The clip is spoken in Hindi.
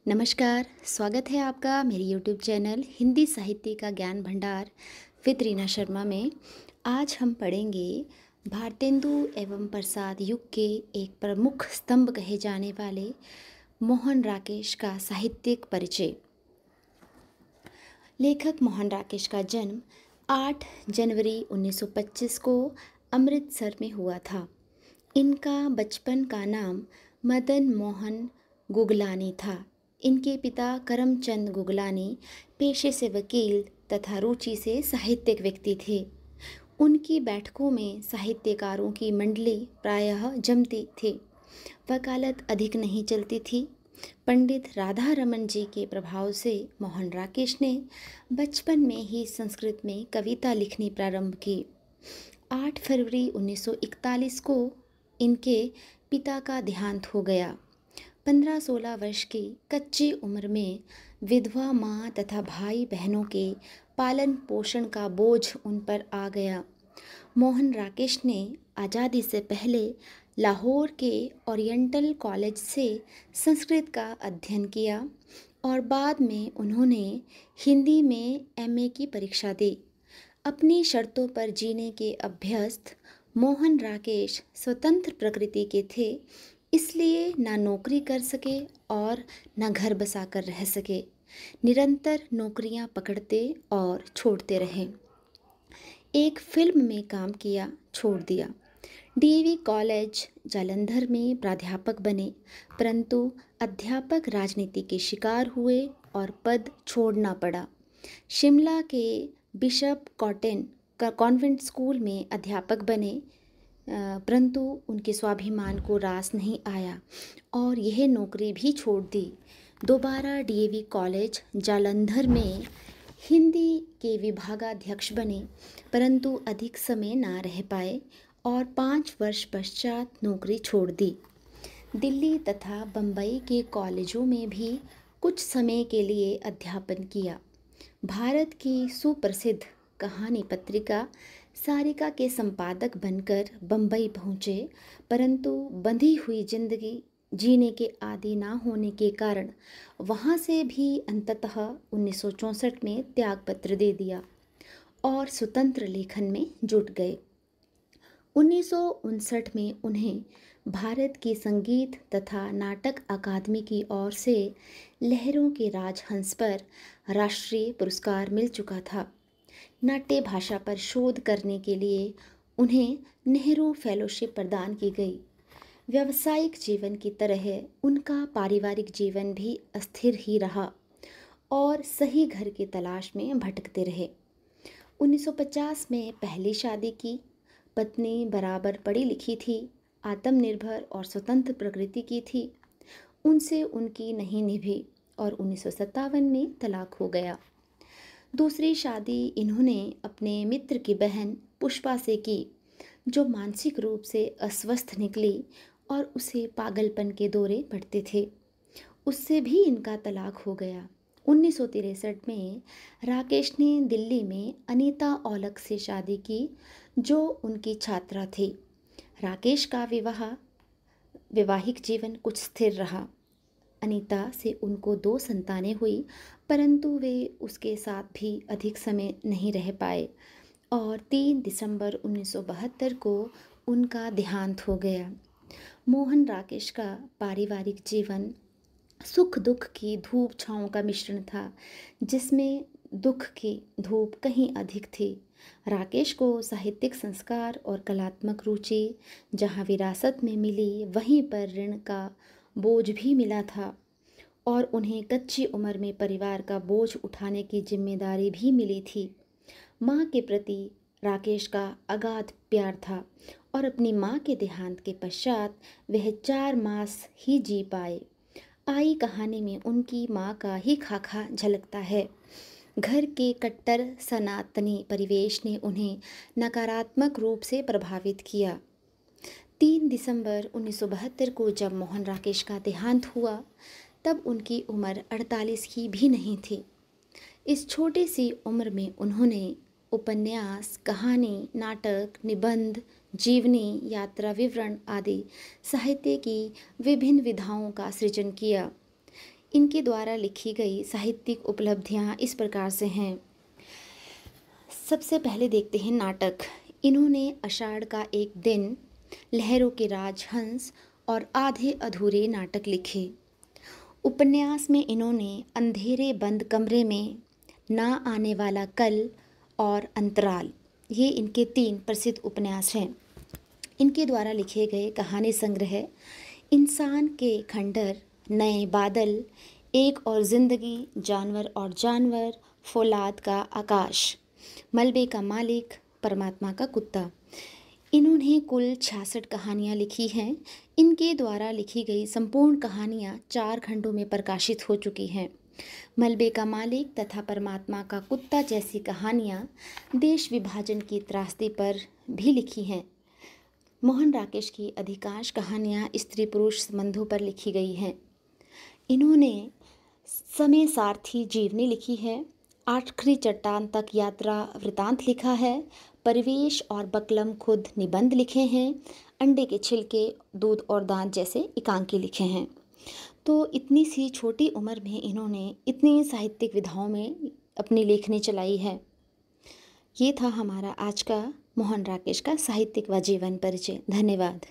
नमस्कार, स्वागत है आपका मेरे यूट्यूब चैनल हिंदी साहित्य का ज्ञान भंडार विद रीना शर्मा में। आज हम पढ़ेंगे भारतेंदु एवं प्रसाद युग के एक प्रमुख स्तंभ कहे जाने वाले मोहन राकेश का साहित्यिक परिचय। लेखक मोहन राकेश का जन्म 8 जनवरी 1925 को अमृतसर में हुआ था। इनका बचपन का नाम मदन मोहन गुगलानी था। इनके पिता करमचंद गुगलानी पेशे से वकील तथा रुचि से साहित्यिक व्यक्ति थे। उनकी बैठकों में साहित्यकारों की मंडली प्रायः जमती थी। वकालत अधिक नहीं चलती थी। पंडित राधा रमन जी के प्रभाव से मोहन राकेश ने बचपन में ही संस्कृत में कविता लिखनी प्रारंभ की। 8 फरवरी 1941 को इनके पिता का देहांत हो गया। 15-16 वर्ष की कच्ची उम्र में विधवा माँ तथा भाई बहनों के पालन पोषण का बोझ उन पर आ गया। मोहन राकेश ने आज़ादी से पहले लाहौर के ओरिएंटल कॉलेज से संस्कृत का अध्ययन किया और बाद में उन्होंने हिंदी में एमए की परीक्षा दी। अपनी शर्तों पर जीने के अभ्यस्त मोहन राकेश स्वतंत्र प्रकृति के थे, इसलिए ना नौकरी कर सके और न घर बसा कर रह सके। निरंतर नौकरियां पकड़ते और छोड़ते रहे। एक फिल्म में काम किया, छोड़ दिया। डीएवी कॉलेज जालंधर में प्राध्यापक बने, परंतु अध्यापक राजनीति के शिकार हुए और पद छोड़ना पड़ा। शिमला के बिशप कॉटन कॉन्वेंट स्कूल में अध्यापक बने, परंतु उनके स्वाभिमान को रास नहीं आया और यह नौकरी भी छोड़ दी। दोबारा डीएवी कॉलेज जालंधर में हिंदी के विभागाध्यक्ष बने, परंतु अधिक समय ना रह पाए और 5 वर्ष पश्चात नौकरी छोड़ दी। दिल्ली तथा बम्बई के कॉलेजों में भी कुछ समय के लिए अध्यापन किया। भारत की सुप्रसिद्ध कहानी पत्रिका सारिका के संपादक बनकर बम्बई पहुँचे, परंतु बंधी हुई जिंदगी जीने के आदी ना होने के कारण वहाँ से भी अंततः 1964 में त्यागपत्र दे दिया और स्वतंत्र लेखन में जुट गए। 1959 में उन्हें भारत की संगीत तथा नाटक अकादमी की ओर से लहरों के राजहंस पर राष्ट्रीय पुरस्कार मिल चुका था। नाट्य भाषा पर शोध करने के लिए उन्हें नेहरू फेलोशिप प्रदान की गई। व्यावसायिक जीवन की तरह उनका पारिवारिक जीवन भी अस्थिर ही रहा और सही घर की तलाश में भटकते रहे। 1950 में पहली शादी की। पत्नी बराबर पढ़ी लिखी थी, आत्मनिर्भर और स्वतंत्र प्रकृति की थी। उनसे उनकी नहीं निभी और 1957 में तलाक हो गया। दूसरी शादी इन्होंने अपने मित्र की बहन पुष्पा से की, जो मानसिक रूप से अस्वस्थ निकली और उसे पागलपन के दौरे पड़ते थे। उससे भी इनका तलाक हो गया। 1963 में राकेश ने दिल्ली में अनीता औलख से शादी की, जो उनकी छात्रा थी। राकेश का वैवाहिक जीवन कुछ स्थिर रहा। अनीता से उनको 2 संतानें हुई, परंतु वे उसके साथ भी अधिक समय नहीं रह पाए और 3 दिसंबर 1972 को उनका देहांत हो गया। मोहन राकेश का पारिवारिक जीवन सुख दुख की धूप छाँव का मिश्रण था, जिसमें दुख की धूप कहीं अधिक थी। राकेश को साहित्यिक संस्कार और कलात्मक रुचि जहाँ विरासत में मिली, वहीं पर ऋण का बोझ भी मिला था और उन्हें कच्ची उम्र में परिवार का बोझ उठाने की जिम्मेदारी भी मिली थी। माँ के प्रति राकेश का अगाध प्यार था और अपनी माँ के देहांत के पश्चात वह 4 मास ही जी पाए। आई कहानी में उनकी माँ का ही खाका झलकता है। घर के कट्टर सनातनी परिवेश ने उन्हें नकारात्मक रूप से प्रभावित किया। 3 दिसंबर 1972 को जब मोहन राकेश का देहांत हुआ, तब उनकी उम्र 48 की भी नहीं थी। इस छोटी सी उम्र में उन्होंने उपन्यास, कहानी, नाटक, निबंध, जीवनी, यात्रा विवरण आदि साहित्य की विभिन्न विधाओं का सृजन किया। इनके द्वारा लिखी गई साहित्यिक उपलब्धियां इस प्रकार से हैं। सबसे पहले देखते हैं नाटक। इन्होंने आषाढ़ का एक दिन, लहरों के राजहंस और आधे अधूरे नाटक लिखे। उपन्यास में इन्होंने अंधेरे बंद कमरे में, ना आने वाला कल और अंतराल, ये इनके 3 प्रसिद्ध उपन्यास हैं। इनके द्वारा लिखे गए कहानी संग्रह इंसान के खंडर, नए बादल, एक और ज़िंदगी, जानवर और जानवर, फौलाद का आकाश, मलबे का मालिक, परमात्मा का कुत्ता, इन्होंने कुल 66 कहानियाँ लिखी हैं। इनके द्वारा लिखी गई संपूर्ण कहानियाँ 4 खंडों में प्रकाशित हो चुकी हैं। मलबे का मालिक तथा परमात्मा का कुत्ता जैसी कहानियाँ देश विभाजन की त्रासदी पर भी लिखी हैं। मोहन राकेश की अधिकांश कहानियाँ स्त्री पुरुष संबंधों पर लिखी गई हैं। इन्होंने समय सारथी जीवनी लिखी है, आखिरी चट्टान तक यात्रा वृतांत लिखा है, परिवेश और बकलम खुद निबंध लिखे हैं, अंडे के छिलके, दूध और दांत जैसे एकांकी लिखे हैं। तो इतनी सी छोटी उम्र में इन्होंने इतनी साहित्यिक विधाओं में अपनी लेखनी चलाई है। ये था हमारा आज का मोहन राकेश का साहित्यिक व जीवन परिचय। धन्यवाद।